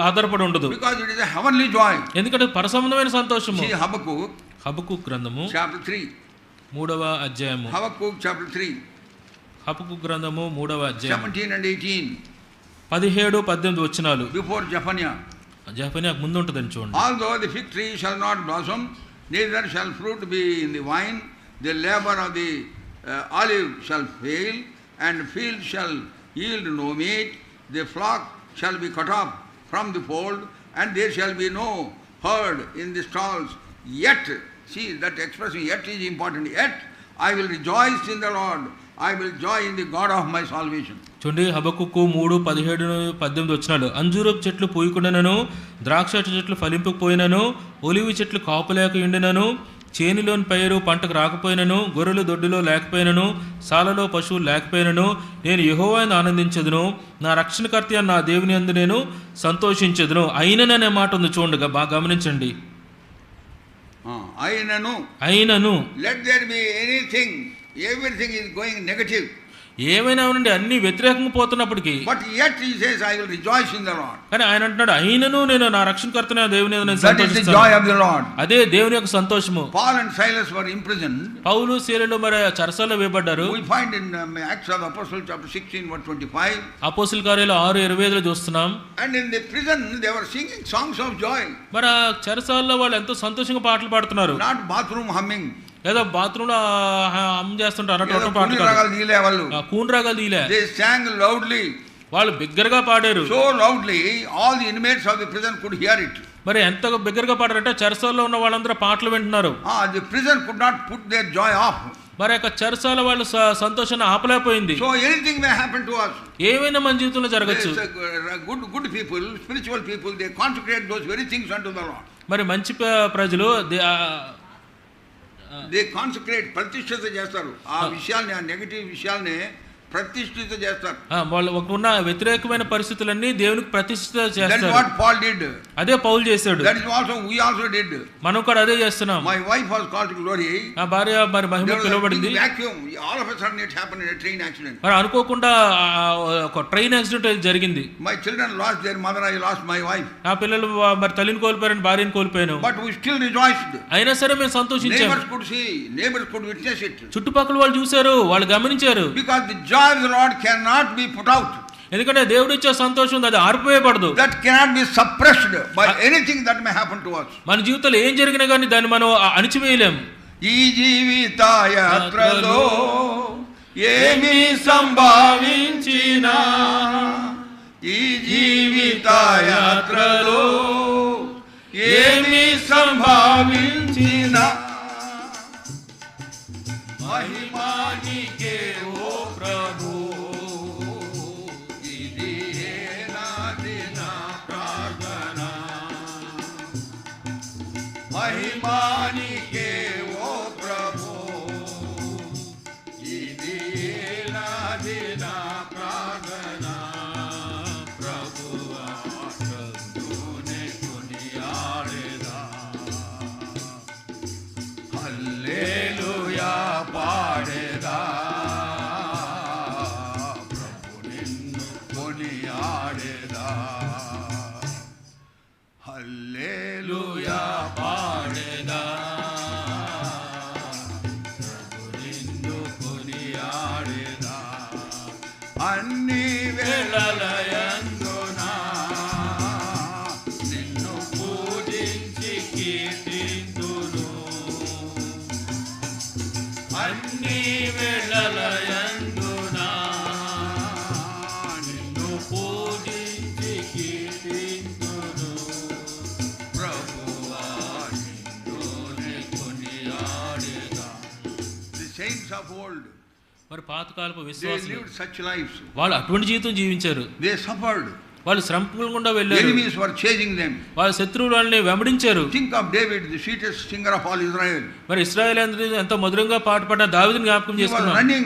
ఆధారపడి ఉండదు. Because it is a heavenly joy. ఎందుకంటే పరసంబంధమైన సంతోషము. See Habakkuk గ్రంథము chapter 3. 3వ అధ్యాయము. Habakkuk chapter 3. హబక్కూకు గ్రంథము 3వ అధ్యాయం 17 and 18. 17-18 వచనాలు. Before Zephaniah. జెఫన్యాకు ముందు ఉంటుందని చూడండి. Although the fig tree shall not blossom, neither shall fruit be in the vine, the labor of the olive shall fail, and field shall yield no meat, the flock shall be cut off from the fold, and there shall be no herd in the stalls. Yet, see that expression, yet is important. Yet I will rejoice in the Lord. I will joy in the God of my salvation. చూడండి, హబక్కూకు 3:17-18 వచనాలు. అంజూరపు చెట్లు పూయకుండానను, ద్రాక్ష చెట్లు ఫలింపకపోయినను, ఒలివి చెట్లు కాపులేక ఉండినను, చేనిలోని పైరు పంటకు రాకపోయినను, గొర్రెలు దొడ్డిలో లేకపోయినను, సాలలో పశువులు లేకపోయినను, నేను యెహోవాను ఆనందించదును, నా రక్షణకర్త నా దేవుని యందు నేను సంతోషించదును. అయిననే మాట ఉంది చూడండి, బాగా గమనించండి. అయినను let there be anything, everything is going negative. ఏమైనా ఉండండి, అన్ని వ్యతిరేకంగా పోతున్నప్పటికీ, but yet he says I will rejoice in the Lord. కానీ ఆయన అంటున్నాడు, అయినను నేను నా రక్షణకర్తనే దేవుని యందు నేను సంతోషిస్తాను. That is the joy of the Lord. అదే దేవుని యొక్క సంతోషము. Paul and Silas were imprisoned. పౌలు సీలలు మరి చెరసాలలో వేయబడ్డారు. We find in Acts of the Apostles chapter 16 verse 25. అపోస్తలుల కార్యాలు 6:25 చూస్తున్నాం. And in the prison they were singing songs of joy. మరి ఆ చెరసాలలో వాళ్ళు ఎంతో సంతోషంగా పాటలు పాడుతున్నారు. Not bathroom humming. ఏదో బాత్రూమ్ లో హమ్ చేస్తుంటారు పాటలు. కూన్ రాగాలు తీలే. They sang loudly. వాళ్ళు బిగ్గరగా పాడారు. So loudly all the inmates of the prison could hear it. మరి ఎంత బిగ్గరగా పాడారంటే చెరసాలలో ఉన్న వాళ్ళందరూ పాటలు వింటున్నారు. The prison could not put their joy off. మరి యొక్క చెరసాల వాళ్ళు సంతోషాన్ని ఆపలేకపోయింది. So anything may happen to us. ఏమైనా మన జీవితంలో జరగచ్చు. Good people, spiritual people, they consecrate those very things unto the Lord. మరి మంచి ప్రజలు దే కాన్సక్రేట్, ప్రతిష్ఠిత చేస్తారు ఆ విషయాల్ని, ఆ నెగటివ్ విషయాల్ని ప్రతిష్ఠిత చేస్తారు. వాళ్ళు ఉన్న వ్యతిరేకమైన పరిస్థితులన్నీ దేవునికి ప్రతిష్ఠిత చేస్తారు. That is what Paul did. అదే పౌలు చేశాడు. That is also we also did. మనం కూడా అదే చేస్తున్నాం. My wife was called to glory. నా భార్య మరి మహిమకు పిలువబడింది. Vacuum, all of a sudden it happened in a train accident. మరి అనుకోకుండా ఒక ట్రైన్ యాక్సిడెంట్ జరిగింది. My children lost their mother, I lost my wife. నా పిల్లలు మరి తల్లిని కోల్పోయారు, భార్యని కోల్పోయాను. But we still rejoiced. అయినా సరే మేము సంతోషించాము. Neighbors could see, neighbors could witness it. చుట్టుపక్కల వాళ్ళు చూశారు, వాళ్ళు గమనించారు. Because the joy of the Lord cannot be put out. ఎందుకంటే దేవుడు ఇచ్చే సంతోషం అది ఆర్పివేయబడదు. That cannot be suppressed by anything that may happen to us. మన జీవితంలో ఏం జరిగినా కానీ దాన్ని మనం అణిచివేయలేం. ఈ జీవిత యాత్రలో ఏమి సంభవించినా, ఈ జీవిత యాత్రలో ఏమి సంభవించినా, మహిమా నీకే ఓ ప్రభు, ఇది నాది నా ప్రార్థన, మహిమా నీకే ఓ ప్రభు. కొనియాడేదా ప్రార్థన ప్రభువా ప్రభునే కొనియాడేదా హల్లెలూయా పాడేదా ప్రభు నిన్ను కొనియాడేదా హల్లెలూయా పాడేదా ప్రభు నిన్ను కొనియాడేదా అన్ని వేళలయందునా నిన్ను పూజించి కీర్తింతును అన్ని వేళలయందునా నిన్ను పూజించి కీర్తింతును ప్రభువా నిన్నునే కొనియాడేదా. The saints of old, మరి పాతకాలపు they విశ్వాసులు lived such lives. వాళ్ళు అటువంటి జీవితం జీవించారు. They suffered. వాళ్ళు శ్రమల గుండా వెళ్ళారు. Enemies were chasing them. వాళ్ళ శత్రువులు వాళ్ళని వెంబడించారు. Think of David, the sweetest singer of all Israel. మరి ఇశ్రాయేల్ ఎంతో మధురంగా పాట పాడిన దావీదుని జ్ఞాపకం He was చేసుకున్నాం. running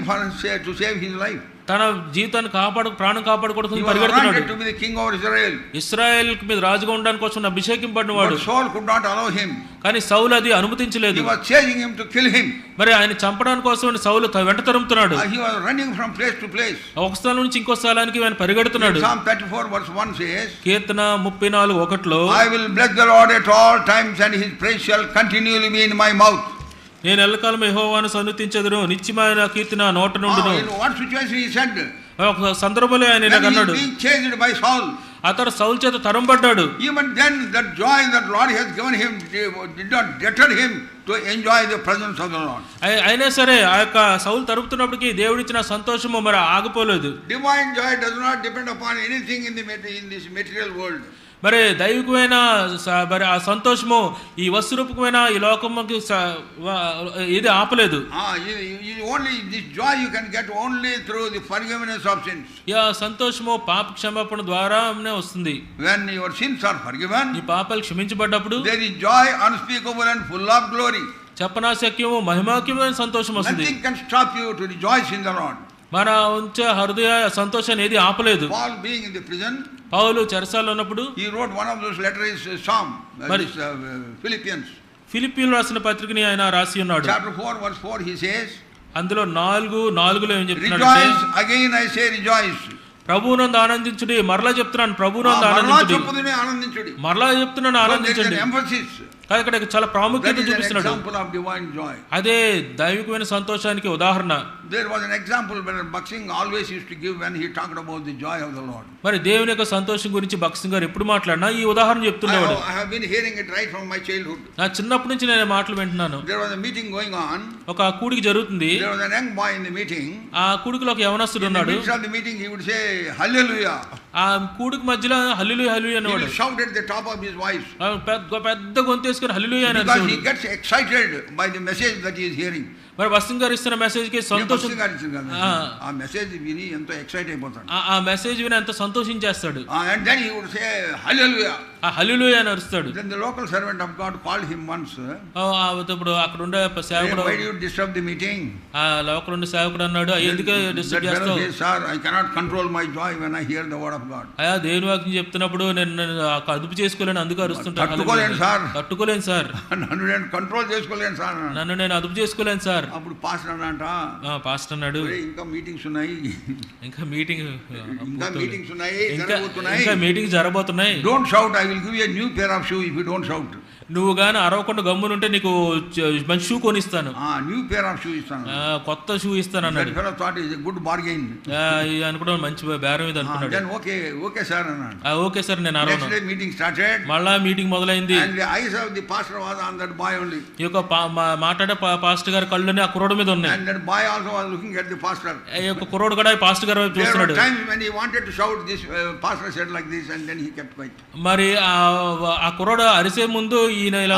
to save his life. తన జీవితాన్ని ప్రాణం కాపాడుకోవడం He was పరిగెడుతున్నాడు. anointed to be the king over Israel. Israel మీద రాజుగా ఉండడానికి కోసం అభిషేకింపబడిన వాడు. But Saul could not allow him. కానీ సౌలు అది అనుమతించలేదు. He was chasing him to kill him. మరి ఆయన చంపడానికి కోసం సౌలు వెంట తరుముతున్నాడు. He was running from place to place. ఒక స్థలం నుంచి ఇంకో స్థలానికి ఆయన పరిగెడుతున్నాడు. Psalm 34 verse 1 says, Keerthana 34:1లో I will bless the Lord at all times and his praise shall continually be in my mouth. నేను ఎల్లకాలం యెహోవాను సన్నుతించెదను, నిత్యమైన కీర్తి నా నోట నుండును. In what situation he said? ఒక సందర్భంలో ఆయన ఇలా When he అన్నాడు. is being chased by Saul. అతడు సౌలు చేత తరంబడ్డాడు. Even then that joy that Lord has given him did not deter him to enjoy the presence of the Lord. అయినా సరే ఆ యొక్క సౌలు తరుపుతున్నప్పటికీ దేవుడిచ్చిన సంతోషము మరి ఆగిపోలేదు. Divine joy does not depend upon anything in this material world. మరి దైవికమైన మరి ఆ సంతోషము ఈ వస్తురూపకమైన ఈ లోకముకి ఇది ఆపలేదు. Only this joy you can get only through the forgiveness of sins. ఈ సంతోషము పాప క్షమాపణ ద్వారానే వస్తుంది. When your sins are forgiven, ఈ పాపాలు క్షమించబడ్డప్పుడు there is joy unspeakable and full of glory. చెప్పనాశక్యము మహిమాక్యమైన సంతోషం వస్తుంది. Nothing can stop you to rejoice in the Lord. మన ఉంచే హృదయ సంతోషాన్ని ఏది ఆపలేదు. Paul being in the prison, పౌలు చెరసాలలో ఉన్నప్పుడు he wrote one of those letters, Psalm, Philippians. ఫిలిప్పీయులు రాసిన పత్రికని ఆయన రాసి ఉన్నాడు. Chapter 4 verse 4 he says, అందులో 4:4లో ఏం చెప్తున్నాడు? Rejoice, again I say rejoice. ప్రభువునందు ఆనందించుడి. మరలా చెప్తున్నాను ప్రభువునందు ఆనందించుడి. మరలా చెప్తున్నాను ఆనందించండి. ఇక్కడ చాలా ప్రాముఖ్యత చూపిస్తున్నాడు. అదే దైవికమైన సంతోషానికి ఉదాహరణ. There was an example when Bakht always used to give when he talked about the joy of the Lord. మరి దేవుని యొక్క సంతోషం గురించి భక్త్ సింగ్ గారు ఎప్పుడు మాట్లాడినా ఈ ఉదాహరణ చెప్తుండేవాడు. I have been hearing it right from my childhood. నా చిన్నప్పటి నుంచి నేను మాటలు వింటున్నాను. There was a meeting going on. ఒక కూడిక జరుగుతుంది. There was a young boy in the meeting. ఆ కూడికలో ఒక యవనస్తుడు ఉన్నాడు. In the midst of the meeting he would say hallelujah. ఆ కూడిక మధ్యలో హల్లెలూయా హల్లెలూయా అనేవాడు. He would shout at the top of his voice. పెద్ద గొంతు వేసుకొని హల్లెలూయా అని because he gets excited by the message that he is hearing. మరి భక్త్ గారు ఇస్తున్న మెసేజ్ కి సంతోషం. ఆ మెసేజ్ విని ఎంతో ఎక్సైట్ అయిపోతాడు. ఆ మెసేజ్ విని ఎంతో సంతోషించేస్తాడు. And then he would say hallelujah. ఆ హల్లెలూయా అని అరుస్తాడు. Then the local servant of God called him once. ఇప్పుడు అక్కడ ఉండే సేవకుడు, why do you disturb the meeting? ఆ లోకల్ ఉండే సేవకుడు అన్నాడు, ఎందుకు డిస్టర్బ్ చేస్తావు? Sir, I cannot control my joy when I hear the word of God. అయ్యా దేవుని వాక్యం చెప్తున్నప్పుడు నేను అదుపు చేసుకోలేను, అందుకు అరుస్తుంటాను. తట్టుకోలేను సార్. నన్ను నేను కంట్రోల్ చేసుకోలేను సార్. నన్ను నేను అదుపు చేసుకోలేను సార్. అప్పుడు పాస్టర్ అన్నాడు, ఇంకా మీటింగ్స్ ఉన్నాయి, ఇంకా మీటింగ్ జరగబోతున్నాయి. Don't shout, I will give you a new pair of shoe if you don't shout. నువ్వు గాని అరవకుండా గమ్మునుంటే నీకు మంచి షూ కొనిస్తాను. న్యూ పేర్ ఆఫ్ షూ ఇస్తాను, కొత్త షూ ఇస్తాను అన్నాడు. గుడ్ బార్గెయిన్ అనుకున్నాను, మంచి బేరం ఇది అనుకున్నాడు. ఓకే సార్ అన్నాడు. ఓకే సార్ నేను అరవను. Meeting started. మళ్ళా మీటింగ్ మొదలైంది. Eyes of the pastor was on that boy only. ఈ యొక్క మాట్లాడే పాస్టర్ గారి కళ్ళని ఆ కుర్రోడు మీద ఉన్నాయి. And that boy also was looking at the pastor. ఈ యొక్క కుర్రోడు కూడా పాస్టర్ గారి వైపు చూస్తున్నాడు. There were times when he wanted to shout, this pastor said like this, and then he kept quiet. మరి ఆ కుర్రోడు అరిసే ముందు ఈయన ఇలా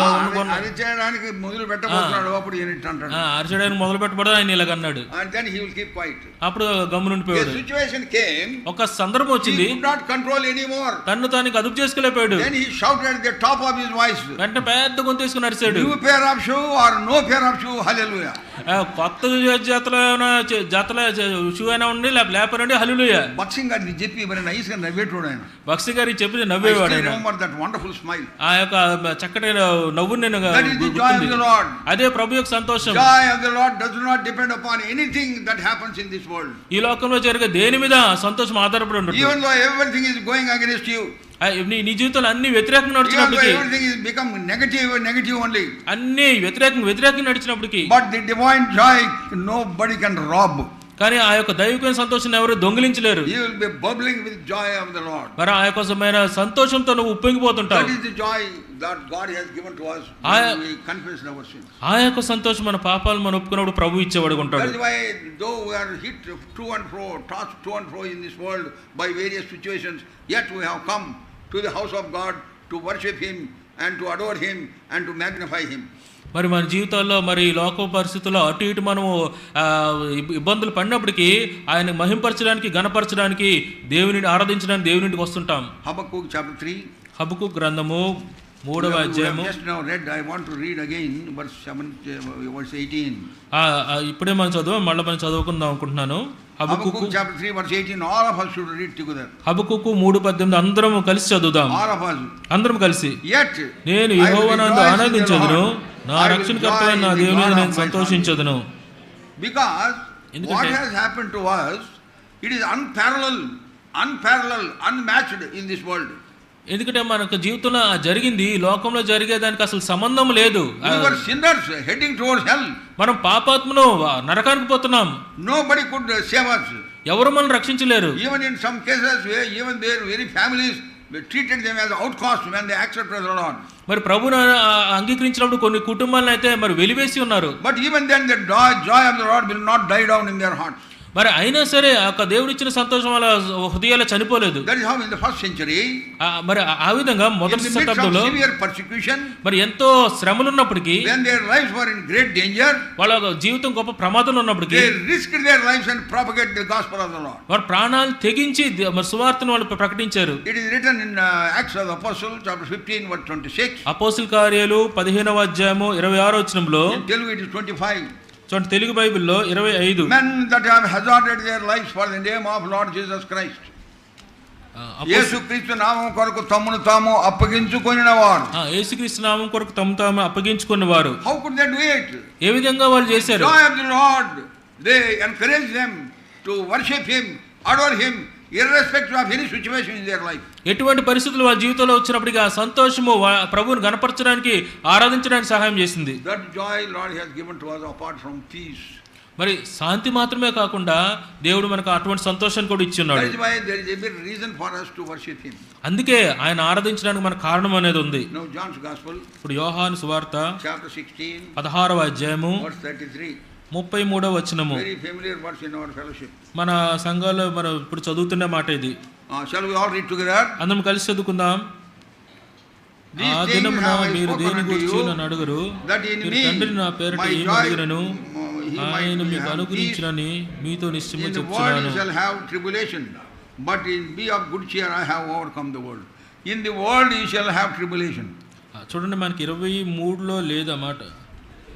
అరిచేయడానికి మొదలు పెట్టబోతున్నాడు, అప్పుడు ఈయన అంటాడు. అరిచేయడానికి మొదలు పెట్టబోదు ఆయన ఇలాగ అన్నాడు. And then he will keep quiet. అప్పుడు గమ్మునుండిపోయాడు. A situation came. ఒక సందర్భం వచ్చింది. He could not control anymore. తన్ను తానికి అదుపు చేసుకోలేకపోయాడు. Then he shouted at the top of his voice. వెంటనే పెద్ద గొంతు వేసుకుని అరిచాడు. New pair of shoe or no pair of shoe, hallelujah. కొత్త జతలో జతలో షూ అయినా ఉండి లేపనండి హల్లెలూయా. బక్సింగ్ గారికి చెప్పి మరి నైస్గా నవ్వేటోడు ఆయన. బక్సింగ్ గారికి చెప్పి నవ్వేవాడు ఆయన. That wonderful smile. ఆ యొక్క చక్కటి నవ్వు నేను అదే ప్రభు యొక్క సంతోషం. Joy of the Lord does not depend upon anything that happens in this world. ఈ లోకంలో జరిగే దేని మీద సంతోషం ఆధారపడి ఉండదు. Even though everything is going against you, నీ జీవితంలో అన్ని వ్యతిరేకంగా నడిచినప్పటికీ, everything is become negative only, అన్ని వ్యతిరేకంగా నడిచినప్పటికీ, but the divine joy nobody can rob. కానీ ఆ యొక్క దైవికమైన సంతోషాన్ని ఎవరు దొంగిలించలేరు. You will be bubbling with joy of the Lord. మరి ఆ యొక్క సంతోషంతో నువ్వు ఉప్పొంగిపోతుంటావు. That is the joy that God has given to us when we confess our sins. ఆ యొక్క సంతోషం మన పాపాలు మనం ఒప్పుకున్నప్పుడు ప్రభు ఇచ్చేవాడు ఉంటాడు. That is why though we are hit to and fro, tossed to and fro in this world by various situations, yet we have come to the house of God to worship Him and to adore Him and to magnify Him. మరి మన జీవితాల్లో మరి లోక పరిస్థితుల్లో అటు ఇటు మనము ఇబ్బందులు పడినప్పటికీ ఆయన మహింపరచడానికి, గణపరచడానికి, దేవుని ఆరాధించడానికి దేవునింటికి వస్తుంటాం. హబక్కూక్ chapter 3. హబక్కూక్ గ్రంథము 3వ అధ్యాయము. Just now read, I want to read again verse 18. ఇప్పుడే మనం మళ్ళీ మనం చదువుకుందాం అనుకుంటున్నాను. Habakkuk chapter 3 verse 18. All of us should read together. హబక్కూక్ 3:18 అందరం కలిసి చదువుదాం. All of us. అందరం కలిసి. Yet నేను యెహోవానందు ఆనందించెదను, నా రక్షణకర్తైన నా దేవుని యందు నేను సంతోషించెదను. Because what has happened to us, it is unparalleled, unmatched in this world. ఎందుకంటే మనకు జీవితంలో జరిగింది లోకంలో జరిగేదానికి అసలు సంబంధం లేదు. We were sinners heading towards hell. మనం పాపాత్మను నరకానికి పోతున్నాం. Nobody could save us. ఎవరు మనల్ని రక్షించలేరు. Even in some cases where even their very families treated them as outcasts when they accepted the Lord. మరి ప్రభువును అంగీకరించినప్పుడు కొన్ని కుటుంబాలను అయితే మరి వెలివేసి ఉన్నారు. But even then the joy of the Lord will not die down in their hearts. మరి అయినా సరే ఆ దేవుడు ఇచ్చిన సంతోషం వాళ్ళ హృదయాల్లో చనిపోలేదు. That is how in the first century, మరి ఆ విధంగా మొదటి శతాబ్దంలో మరి ఎంతో శ్రమలు ఉన్నప్పటికీ, when their lives were in great danger, వాళ్ళ జీవితం గొప్ప ప్రమాదంలో ఉన్నప్పటికీ, they risked their lives and propagated the gospel of the Lord. వారు ప్రాణాలు తెగించి మరి సువార్తను వాళ్ళు ప్రకటించారు. It is written in Acts of the Apostles chapter 15 verse 26. అపోస్తల కార్యాలు 15వ అధ్యాయము 26వ వచనంలో, in Telugu it is 25. చూడండి, తెలుగు బైబిల్లో 25. Men that have hazarded their lives for the name of Lord Jesus Christ. యేసుక్రీస్తు నామం కొరకు తమ్మును తాము అప్పగించుకొనినవారు. యేసుక్రీస్తు నామం కొరకు తమ్ము తాము అప్పగించుకున్నవారు. How could they do it? ఏ విధంగా వాళ్ళు చేశారు? Joy of the Lord, they encourage them to worship Him, adore Him, irrespective of any situation in their life. ఎటువంటి పరిస్థితులు వాళ్ళ జీవితంలో వచ్చినప్పటికీ ఆ సంతోషము ప్రభువుని గణపరచడానికి, ఆరాధించడానికి సహాయం చేసింది. That joy Lord has given to us apart from peace. మరి శాంతి మాత్రమే కాకుండా దేవుడు మనకు అటువంటి సంతోషాన్ని కూడా ఇచ్చి ఉన్నాడు. That is why there is every reason for us to worship Him. అందుకే ఆయన ఆరాధించడానికి మనకు కారణం అనేది ఉంది. Now John's Gospel, ఇప్పుడు యోహాను సువార్త chapter 16 16వ అధ్యాయము verse 33. 33వ వచనము. Very familiar verse in our fellowship. మన సంఘాల్లో మనం ఇప్పుడు చదువుతున్న మాట ఇది. Shall we all read together? అందరం కలిసి చదువుకుందాం. ఆ దినమున మీరు దేని గురించి నన్ను అడుగురు, మీరు తండ్రి నా పేరిట ఏమి అడిగినను ఆయన మీకు అనుగ్రహించునని మీతో నిశ్చయముగా చెప్తున్నాను. You shall have tribulation, but be of good cheer, I have overcome the world. In the world you shall have tribulation. చూడండి, మనకి 23లో లేదా మాట,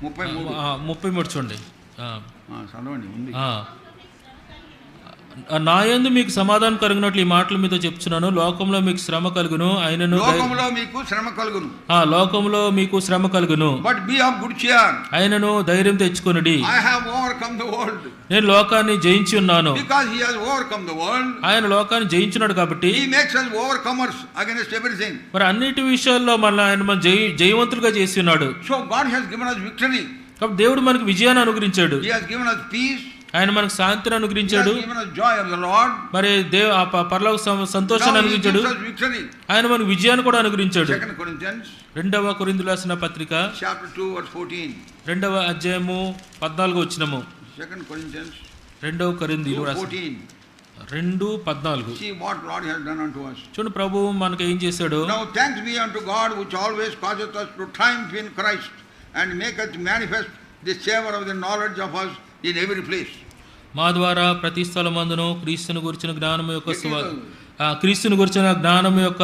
33 చూడండి. చదవండి. ఉంది. నా యందు మీకు సమాధానం కలుగునట్లు ఈ మాటలు మీతో చెప్తున్నాను. లోకంలో మీకు శ్రమ కలుగును, ఆయనను లోకంలో మీకు శ్రమ కలుగును. లోకంలో మీకు శ్రమ కలుగును, but be of good cheer, ఆయనను ధైర్యం తెచ్చుకొనుడి, I have overcome the world. నేను లోకాన్ని జయించి ఉన్నాను. Because he has overcome the world, ఆయన లోకాన్ని జయించున్నాడు కాబట్టి he makes us overcomers against everything. మరి అన్నిటి విషయాల్లో మళ్ళీ ఆయన మన జయవంతులుగా చేసి ఉన్నాడు. So God has given us victory. కాబట్టి దేవుడు మనకు విజయాన్ని అనుగ్రహించాడు. He has given us peace. ఆయన మనకు శాంతిని అనుగ్రహించాడు. మరి పరలోక సంతోషాన్ని అనుగ్రహించాడు. ఆయన మనకు విజయాన్ని కూడా అనుగ్రహించాడు. 2వ కొరింథీయులకు రాసిన పత్రిక 2వ అధ్యాయము 14వ వచనము. 2వ కొరింథీయులకు రాసిన 2:14. చూడండి ప్రభు మనకు ఏం చేశాడు. Now thanks be unto God which always causeth us to triumph in Christ and maketh manifest the savor of the knowledge of us in every place. మా ద్వారా ప్రతి స్థలమందును క్రీస్తును గురించిన జ్ఞానము యొక్క క్రీస్తును గురించిన జ్ఞానము యొక్క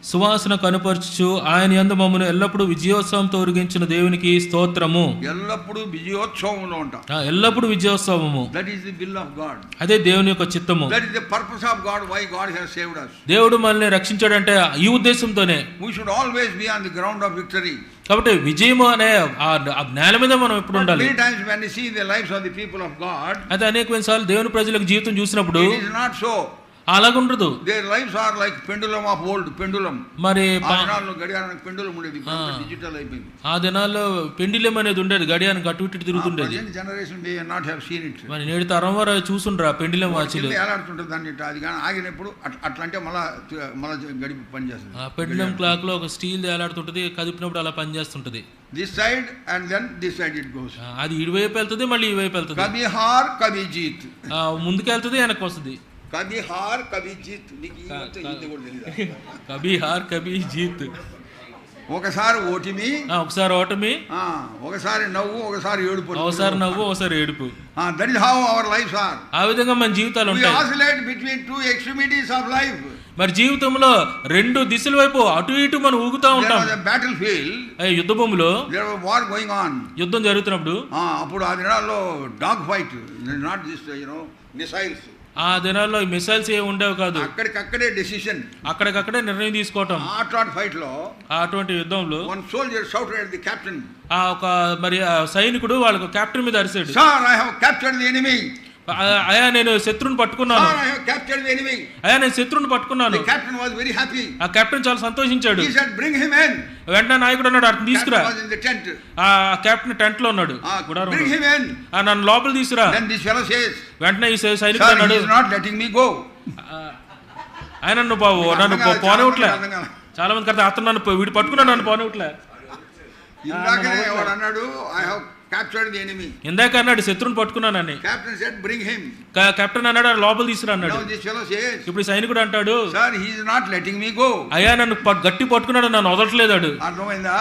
సువాసన కనుపరచుచు ఆయన యందు మమ్మను ఎల్లప్పుడూ విజయోత్సవంతో ఒరిగించిన దేవునికి స్తోత్రము. ఎల్లప్పుడూ విజయోత్సవంలో ఉంటాం. ఎల్లప్పుడూ విజయోత్సవము. That is the will of God. అదే దేవుని యొక్క చిత్తము. That is the purpose of God, why God has saved us. దేవుడు మనల్ని రక్షించాడంటే ఈ ఉద్దేశంతోనే. We should always be on the ground of victory. కాబట్టి విజయము అనే ఆ నేల మీద మనం ఎప్పుడు ఉండాలి. Many times when we see the lives of the people of God, అయితే అనేకమైన సార్లు దేవుని ప్రజలకు జీవితం చూసినప్పుడు it is not so. అలాగుండదు. Their lives are like pendulum of old, pendulum. మరి ఆ దినాల్లో గడియారానికి పెండులం ఉండేది, డిజిటల్ అయిపోయింది. ఆ దినాల్లో పెండిలం అనేది ఉండేది, గడియారానికి అటు ఇటు తిరుగుతుండేది. Generation may not have seen it. మరి నేడు తరం వారు చూసుండ్రా పెండిలం వాచిలు ఏలాడుతుంటుంది దాన్ని, అది కానీ ఆగినప్పుడు అట్లా అంటే మళ్ళా గడిపి పనిచేస్తుంది. ఆ పెండిలం క్లాక్ లో ఒక స్టీల్ ఏలాడుతుంటది, కదిపినప్పుడు అలా పనిచేస్తుంటది. This side and then this side it goes. అది ఇటువైపు వెళ్తుంది, మళ్ళీ ఈ వైపు వెళ్తుంది. కభీ హార్ కభీ జీత్. ముందుకు వెళ్తుంది, వెనక్కి వస్తుంది. కభీ హార్ కభీ జీత్. కభీ హార్ కభీ జీత్. ఒకసారి ఓటమి, ఒకసారి ఓటమి, ఒకసారి నవ్వు, ఒకసారి ఏడుపు. ఒకసారి నవ్వు, ఒకసారి ఏడుపు. That is how our lives are. ఆ విధంగా మన జీవితాలు ఉంటాయి. We oscillate between two extremities of life. మరి జీవితంలో రెండు దిశల వైపు అటు ఇటు మనం ఊగుతా ఉంటాం. There was a battlefield. యుద్ధ భూమిలో there was war going on. యుద్ధం జరుగుతున్నప్పుడు అప్పుడు ఆ దినాల్లో dog fight, not this missiles. ఆ దినాల్లో మిసైల్స్ ఏమి ఉండేవి కాదు. అక్కడికక్కడే డెసిషన్, అక్కడికక్కడే నిర్ణయం తీసుకోవటం. అట్లాంటి ఫైట్ లో, అటువంటి యుద్ధంలో one soldier shouted at the captain. ఒక మరి సైనికుడు వాళ్ళకు కెప్టెన్ మీద అరిచాడు, Sir, I have captured the enemy. అయ్యా నేను శత్రువుని పట్టుకున్నాను. Sir, I have captured the enemy. అయ్యా నేను శత్రువుని పట్టుకున్నాను. The captain was very happy. ఆ కెప్టెన్ చాలా సంతోషించాడు. He said, bring him in. వెంటనే నాయకుడు అన్నాడు, అతను తీసుకురా. Captain was in the tent. ఆ కెప్టెన్ టెంట్ లో ఉన్నాడు. Bring him in. నన్ను లోపల తీసుకురా. Then this fellow says, వెంటనే ఈ సైనికుడు అన్నాడు, Sir, he is not letting me go. ఆయన నన్ను పోనివ్వట్లే. చాలా మంది కదా, అతను నన్ను వీడు పట్టుకున్నాడు, నన్ను పోనివ్వట్లే. ఇందాకనే వాడు అన్నాడు, I have captured the enemy. ఇందాక అన్నాడు శత్రువుని పట్టుకున్నానని. Captain said, bring him. Captain అన్నాడు, లోపల తీసుకురా అన్నాడు. Now this fellow says, ఇప్పుడు సైనికుడు అంటాడు, Sir, he is not letting me go. అయ్యా నన్ను గట్టి పట్టుకున్నాడు, నన్ను వదలట్లేదాడు. అర్థమైందా?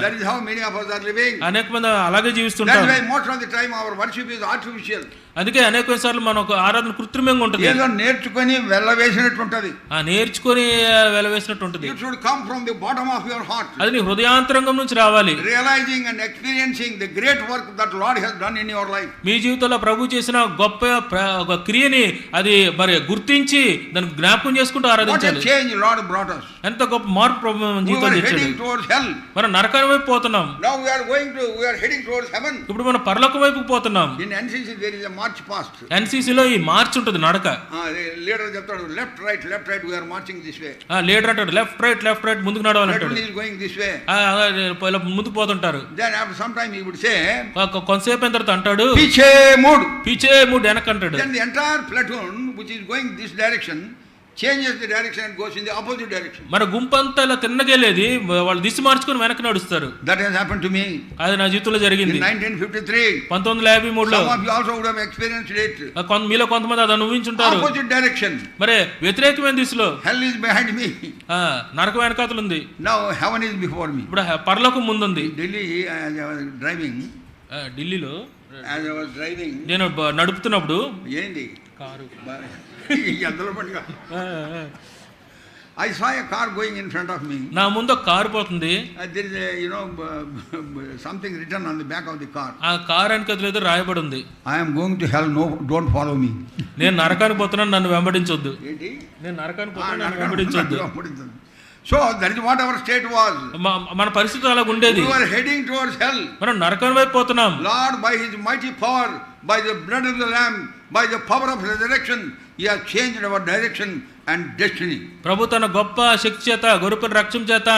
That is how many of us are living. అనేక మంది అలాగే జీవిస్తుంటారు. That's why most of the time our worship is artificial. అందుకే అనేక సార్లు మన ఆరాధన కృత్రిమంగా ఉంటుంది. ఏదో నేర్చుకొని వెళ్ళవేసినట్టు ఉంటది. నేర్చుకొని వెళ్ళవేసినట్టు ఉంటుంది. It should come from the bottom of your heart. అది నీ హృదయాంతరంగం నుంచి రావాలి. Realizing and experiencing the great work that Lord has done in your life. మీ జీవితంలో ప్రభు చేసిన గొప్ప క్రియని అది మరి గుర్తించి దాన్ని జ్ఞాపకం చేసుకుంటూ ఆరాధించాలి. What a change Lord brought us. ఎంత గొప్ప మార్పు ప్రభు మన జీవితంలో తెచ్చాడు. We are heading towards hell. మనం నరకం వైపు పోతున్నాం. Now we are heading towards heaven. ఇప్పుడు మనం పరలోకం వైపుకు పోతున్నాం. In NCC there is a march past. NCC లో ఈ మార్చ్ ఉంటుంది, నడక. లీడర్ చెప్తాడు, left right we are marching this way. Leader అంటాడు లెఫ్ట్ రైట్ ముందుకు నడవాలంటాడు. He is going this way. ముందుకు పోతుంటారు. Then after some time he would say, కొంతసేపు అయిన తర్వాత అంటాడు, పీచే మూడ్ వెనక అంటాడు. Then the entire platoon which is going this direction changes the direction and goes in the opposite direction. మన గుంపంతా ఇలా తిన్నగేలేది, వాళ్ళు దిశ మార్చుకొని వెనక నడుస్తారు. That has happened to me. అది నా జీవితంలో జరిగింది. In 1953. 1953లో. Some of you also would have experienced it. మీలో కొంతమంది అది అనుభవించుంటారు. Opposite direction. మరి వ్యతిరేకమైన దిశలో. Hell is behind me. నరకం వెనకాతల ఉంది. Now heaven is before me. ఇప్పుడు పరలోకం ముందుంది. Delhi, as I was driving. ఢిల్లీలో as I was driving. నేను నడుపుతున్నప్పుడు ఏంది కారు ఎంతలో పట్టుగా I saw a car going in front of me. నా ముందు కారు పోతుంది. There is a something written on the back of the car. ఆ car వెనకాతల ఏదో రాయబడి ఉంది. I am going to hell, no, don't follow me. నేను నరకానికి పోతున్నాను, నన్ను వెంబడించొద్దు. ఏంటి? నేను నరకానికి పోతున్నాను, నన్ను వెంబడించొద్దు. So that is what our state was. మన పరిస్థితి అలా ఉండేది. We were heading towards hell. మనం నరకం వైపు పోతున్నాం. Lord, by his mighty power, by the blood of the lamb, by the power of resurrection, he has changed our direction and destiny. ప్రభు తన గొప్ప శక్తి చేత, గొర్రెపిల్ల రక్తం చేత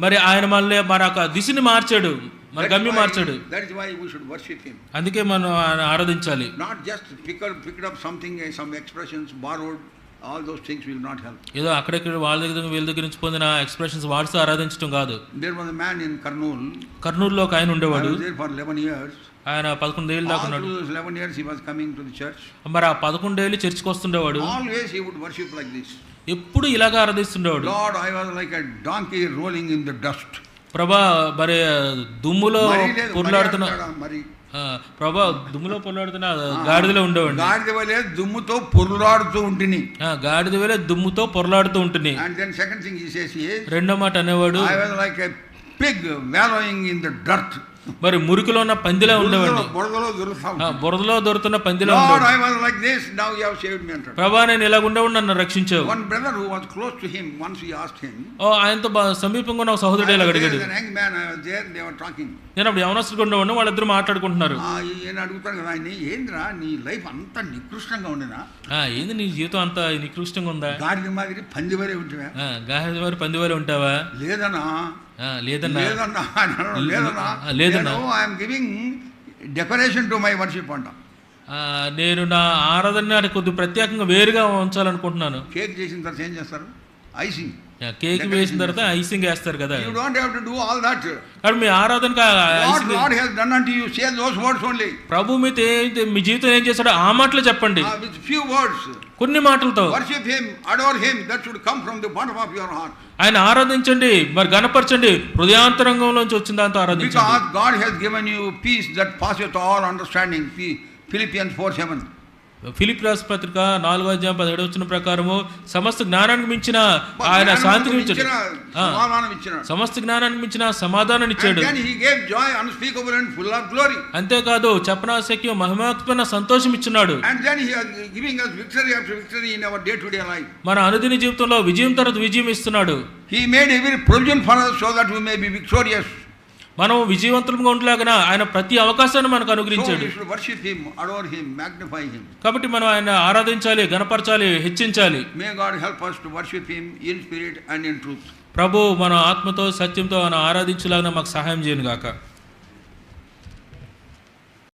మరి ఆయన మనల్ని మన దిశని మార్చాడు, మన గమ్యం మార్చాడు. That is why we should worship him. అందుకే మనం ఆరాధించాలి. Not just picked up something, some expressions borrowed. All those things will not help. ఏదో అక్కడెక్కడ వాళ్ళ దగ్గర నుంచి పొందిన ఎక్స్ప్రెషన్స్ వాడుతూ ఆరాధించడం కాదు. There was a man in Kurnool. కర్నూలులో ఒక ఆయన ఉండేవాడు. I was there for 11 years. ఆయన 11 ఏళ్ళు దాకా ఉన్నాడు. 11 years he was coming to the church. మరి ఆ 11 ఏళ్ళు చర్చికి వస్తుండేవాడు. Always he would worship like this. ఎప్పుడు ఇలాగా ఆరాధిస్తుండేవాడు. Lord, I was like a donkey rolling in the dust. ప్రభా మరి దుమ్ములో పొర్లాడుతున్న ప్రభా దుమ్ములో పొరలాడుతున్న గాడిదలో ఉండేవాడిని. గాడిద వలె దుమ్ముతో పొర్లాడుతూ ఉంటిని. గాడిద వలె దుమ్ముతో పొరలాడుతూ ఉంటుంది. And then second thing he says is, రెండో మాట అనేవాడు, I was like a pig wallowing in the dirt. మరి మురికిలో ఉన్న పందిలా ఉండేవాడిని. బురదలో దొరుకుతా. బురదలో దొరుకుతున్న పందిలా Lord, ఉండేవాడు. I was like this, now you have saved me అంటాడు. ప్రభా నేను ఇలా ఉండేవాడు, నన్ను రక్షించావు. One brother who was close to him, once he asked him, ఆయనతో సమీపంగా ఉన్న సహోదరుడు ఇలా అడిగాడు. an young man, I was there, they were talking. నేను అప్పుడు యవనస్తుడిగా ఉండేవాడిని, వాళ్ళిద్దరు మాట్లాడుకుంటున్నారు. ఈయన అడుగుతాను కదా ఆయన్ని, ఏంద్రా నీ లైఫ్ అంత నికృష్టంగా ఉండేనా? ఏంది నీ జీవితం అంత నికృష్టంగా ఉందా? గాడిద మాదిరి పంది వరే ఉంటావా? గాడిద మరి పంది వలె ఉంటావా? లేదన్నా. I'm giving decoration to my worship అంట. నేను నా ఆరాధన కొద్ది ప్రత్యేకంగా వేరుగా ఉంచాలనుకుంటున్నాను. కేక్ చేసిన తర్వాత ఏం చేస్తారు? ఐసింగ్. కేక్ వేసిన తర్వాత ఐసింగ్ వేస్తారు కదా. You don't have to do all that. కానీ మీ ఆరాధనకి icing God has done unto you, say those words only. ప్రభు మీ జీవితం ఏం చేశాడో ఆ మాటలు చెప్పండి. With few words. కొన్ని మాటలతో worship him, adore him, that should come from the bottom of your heart. ఆయన ఆరాధించండి, మరి గణపరచండి, హృదయాంతరంగంలోంచి వచ్చిన దాంతో ఆరాధించండి. Because God has given you peace that passeth all understanding. Philippians 4:7. Philippi రాసిన పత్రిక 4:17 ప్రకారము సమస్త జ్ఞానానికి మించిన ఆయన శాంతిని ఇచ్చాడు. సమస్త జ్ఞానానికి మించిన సమాధానాన్ని ఇచ్చాడు. అంతేకాదు చెప్పనాశక్యం మహిమాత్మన సంతోషం ఇచ్చినాడు. మన అనుదిన జీవితంలో విజయం తర్వాత విజయం ఇస్తున్నాడు. He made every provision for us so that we may be victorious. మనం విజయవంతులుగా ఉండలాగా ఆయన ప్రతి అవకాశాన్ని మనకు అనుగ్రహించాడు. కాబట్టి మనం ఆయన ఆరాధించాలి, గణపరచాలి, హెచ్చించాలి. ప్రభు మన ఆత్మతో సత్యంతో ఆయన ఆరాధించలాగా మాకు సహాయం చేయను గాక.